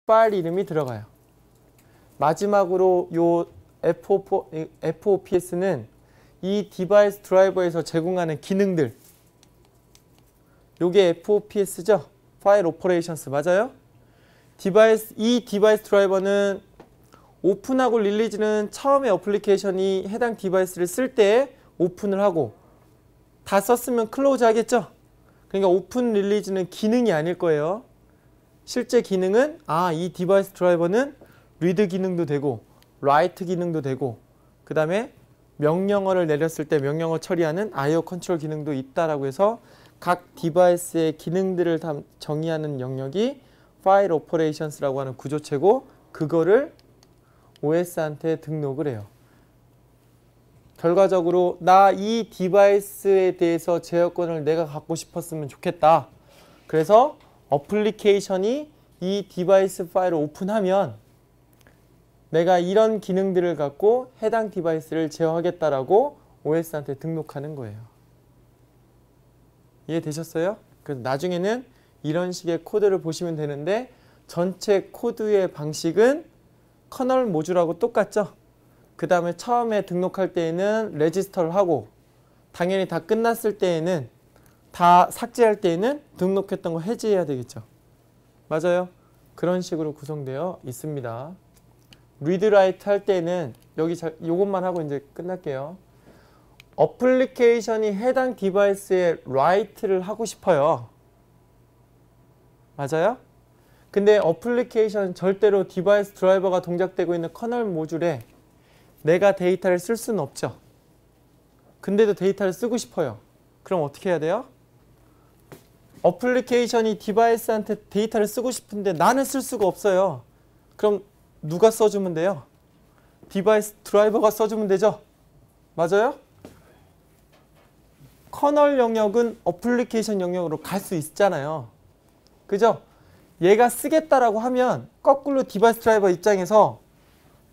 파일 이름이 들어가요. 마지막으로 요 FOPS는 이 디바이스 드라이버에서 제공하는 기능들, 요게 FOPS죠? 파일 오퍼레이션스 맞아요? 이 디바이스 드라이버는 오픈하고 릴리즈는 처음에 어플리케이션이 해당 디바이스를 쓸 때 오픈을 하고 다 썼으면 클로즈 하겠죠? 그러니까 오픈 릴리즈는 기능이 아닐 거예요. 실제 기능은 이 디바이스 드라이버는 리드 기능도 되고 라이트 기능도 되고 그 다음에 명령어를 내렸을 때 명령어 처리하는 IO 컨트롤 기능도 있다라고 해서 각 디바이스의 기능들을 다 정의하는 영역이 파일 오퍼레이션스라고 하는 구조체고 그거를 OS한테 등록을 해요. 결과적으로 나 이 디바이스에 대해서 제어권을 내가 갖고 싶었으면 좋겠다. 그래서 어플리케이션이 이 디바이스 파일을 오픈하면 내가 이런 기능들을 갖고 해당 디바이스를 제어하겠다라고 OS한테 등록하는 거예요. 이해되셨어요? 그래서 나중에는 이런 식의 코드를 보시면 되는데 전체 코드의 방식은 커널 모듈하고 똑같죠? 그 다음에 처음에 등록할 때에는 레지스터를 하고 당연히 다 끝났을 때에는 다 삭제할 때에는 등록했던 거 해지해야 되겠죠. 맞아요? 그런 식으로 구성되어 있습니다. 리드 라이트 할 때는 여기 요것만 하고 이제 끝날게요. 어플리케이션이 해당 디바이스에 라이트를 하고 싶어요. 맞아요? 근데 어플리케이션 절대로 디바이스 드라이버가 동작되고 있는 커널 모듈에 내가 데이터를 쓸 수는 없죠. 근데도 데이터를 쓰고 싶어요. 그럼 어떻게 해야 돼요? 어플리케이션이 디바이스한테 데이터를 쓰고 싶은데 나는 쓸 수가 없어요. 그럼 누가 써주면 돼요? 디바이스 드라이버가 써주면 되죠? 맞아요? 커널 영역은 어플리케이션 영역으로 갈 수 있잖아요. 그죠? 얘가 쓰겠다라고 하면 거꾸로 디바이스 드라이버 입장에서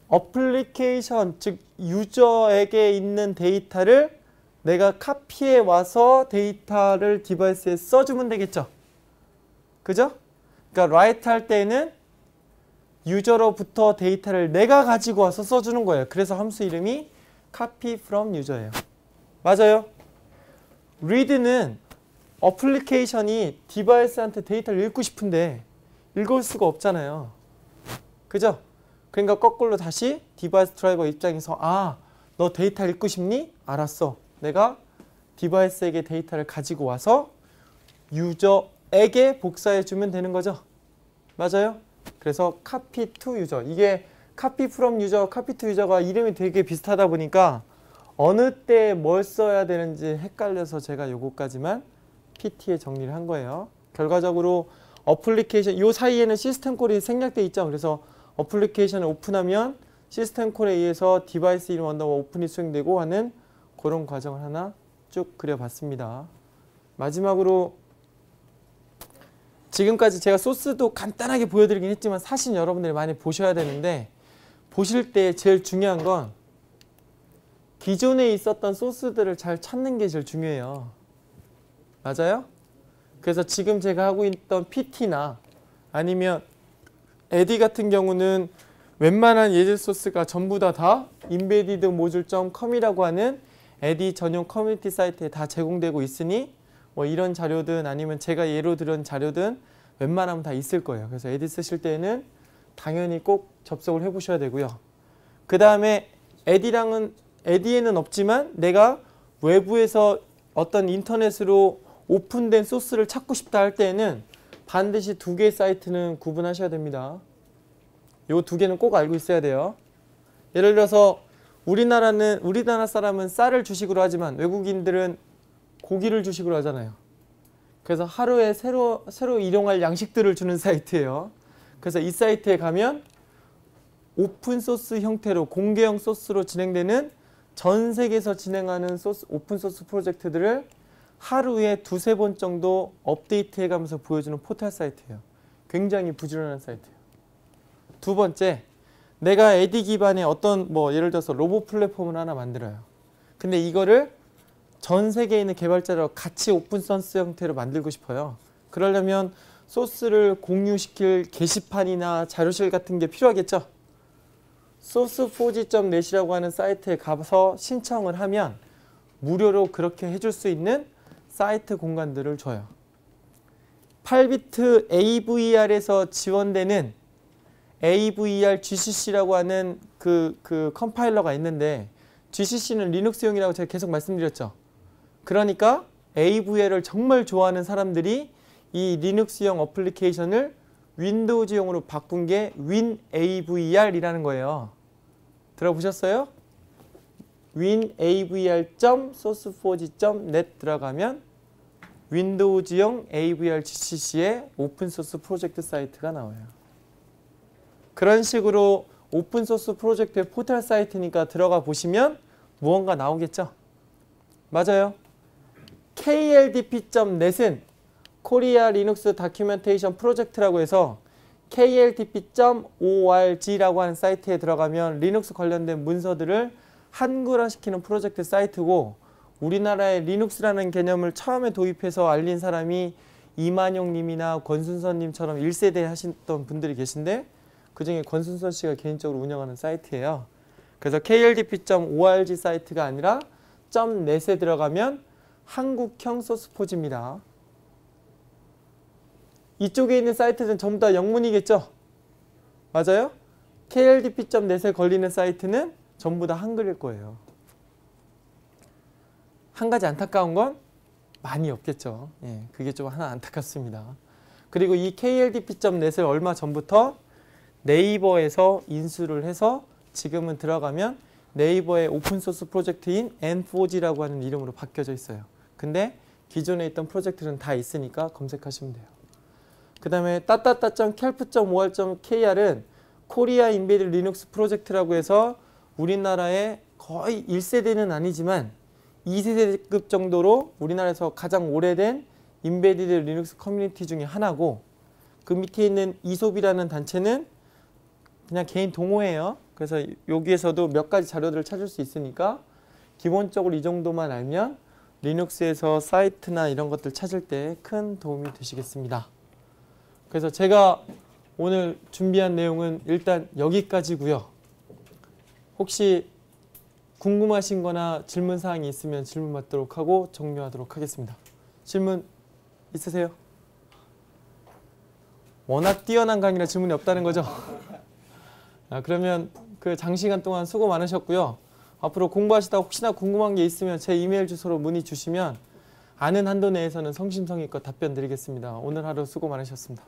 어플리케이션, 즉 유저에게 있는 데이터를 내가 카피해 와서 데이터를 디바이스에 써주면 되겠죠. 그죠? 그러니까 write 할 때는 유저로부터 데이터를 내가 가지고 와서 써주는 거예요. 그래서 함수 이름이 copy from user예요. 맞아요? read는 어플리케이션이 디바이스한테 데이터를 읽고 싶은데 읽을 수가 없잖아요. 그죠? 그러니까 거꾸로 다시 디바이스 드라이버 입장에서 너 데이터 읽고 싶니? 알았어. 내가 디바이스에게 데이터를 가지고 와서 유저에게 복사해 주면 되는 거죠. 맞아요? 그래서 copy to user. 이게 copy from user, copy to user가 이름이 되게 비슷하다 보니까 어느 때 뭘 써야 되는지 헷갈려서 제가 요거까지만 PT에 정리를 한 거예요. 결과적으로 어플리케이션 요 사이에는 시스템 콜이 생략되어 있죠. 그래서 어플리케이션을 오픈하면 시스템 콜에 의해서 디바이스 이름 언더바 오픈이 수행되고 하는 그런 과정을 하나 쭉 그려봤습니다. 마지막으로 지금까지 제가 소스도 간단하게 보여드리긴 했지만 사실 여러분들이 많이 보셔야 되는데 보실 때 제일 중요한 건 기존에 있었던 소스들을 잘 찾는 게 제일 중요해요. 맞아요? 그래서 지금 제가 하고 있던 PT나 아니면 에디 같은 경우는 웬만한 예제 소스가 전부 다 embedded module.com이라고 하는 에디 전용 커뮤니티 사이트에 다 제공되고 있으니 뭐 이런 자료든 아니면 제가 예로 들은 자료든 웬만하면 다 있을 거예요. 그래서 에디 쓰실 때는 당연히 꼭 접속을 해 보셔야 되고요. 그 다음에 에디에는 없지만 내가 외부에서 어떤 인터넷으로 오픈된 소스를 찾고 싶다 할 때는 반드시 두 개의 사이트는 구분하셔야 됩니다. 요 두 개는 꼭 알고 있어야 돼요. 예를 들어서 우리나라 사람은 쌀을 주식으로 하지만 외국인들은 고기를 주식으로 하잖아요. 그래서 하루에 새로 일용할 양식들을 주는 사이트예요. 그래서 이 사이트에 가면 오픈소스 형태로 공개형 소스로 진행되는 전 세계에서 진행하는 오픈소스 프로젝트들을 하루에 두세 번 정도 업데이트 해가면서 보여주는 포털 사이트예요. 굉장히 부지런한 사이트예요. 두 번째, 내가 에디 기반의 어떤 예를 들어서 로봇 플랫폼을 하나 만들어요. 근데 이거를 전 세계에 있는 개발자랑 같이 오픈소스 형태로 만들고 싶어요. 그러려면 소스를 공유시킬 게시판이나 자료실 같은 게 필요하겠죠. source4g.net이라고 하는 사이트에 가서 신청을 하면 무료로 그렇게 해줄 수 있는 사이트 공간들을 줘요. 8비트 AVR에서 지원되는 AVR GCC라고 하는 그 컴파일러가 있는데, GCC는 리눅스용이라고 제가 계속 말씀드렸죠. 그러니까 AVR을 정말 좋아하는 사람들이 이 리눅스용 어플리케이션을 윈도우즈용으로 바꾼 게 WinAVR이라는 거예요. 들어보셨어요? winavr.source4g.net 들어가면 윈도우즈용 AVR GCC의 오픈소스 프로젝트 사이트가 나와요. 그런 식으로 오픈소스 프로젝트의 포털 사이트니까 들어가 보시면 무언가 나오겠죠? 맞아요. KLDP.net은 코리아 리눅스 다큐멘테이션 프로젝트라고 해서 KLDP.org라고 하는 사이트에 들어가면 리눅스 관련된 문서들을 한글화시키는 프로젝트 사이트고, 우리나라에 리눅스라는 개념을 처음에 도입해서 알린 사람이 이만용 님이나 권순선 님처럼 1세대 하셨던 분들이 계신데, 그 중에 권순선 씨가 개인적으로 운영하는 사이트예요. 그래서 KLDP.org 사이트가 아니라 .net에 들어가면 한국형 소스포즈입니다. 이쪽에 있는 사이트는 전부 다 영문이겠죠? 맞아요? KLDP.net에 걸리는 사이트는 전부 다 한글일 거예요. 한 가지 안타까운 건 많이 없겠죠. 예, 그게 좀 하나 안타깝습니다. 그리고 이 KLDP.net을 얼마 전부터 네이버에서 인수를 해서 지금은 들어가면 네이버의 오픈소스 프로젝트인 N4G라고 하는 이름으로 바뀌어져 있어요. 근데 기존에 있던 프로젝트는 다 있으니까 검색하시면 돼요. 그 다음에 따따따.kelp.or.kr은 코리아 인베드 리눅스 프로젝트라고 해서 우리나라의 거의 1세대는 아니지만 2세대급 정도로 우리나라에서 가장 오래된 인베디드 리눅스 커뮤니티 중에 하나고, 그 밑에 있는 이솝이라는 단체는 그냥 개인 동호회예요. 그래서 여기에서도 몇 가지 자료들을 찾을 수 있으니까 기본적으로 이 정도만 알면 리눅스에서 사이트나 이런 것들 찾을 때 큰 도움이 되시겠습니다. 그래서 제가 오늘 준비한 내용은 일단 여기까지고요. 혹시 궁금하신 거나 질문 사항이 있으면 질문 받도록 하고 종료하도록 하겠습니다. 질문 있으세요? 워낙 뛰어난 강의라 질문이 없다는 거죠? 그러면 그 장시간 동안 수고 많으셨고요. 앞으로 공부하시다가 혹시나 궁금한 게 있으면 제 이메일 주소로 문의 주시면 아는 한도 내에서는 성심성의껏 답변 드리겠습니다. 오늘 하루 수고 많으셨습니다.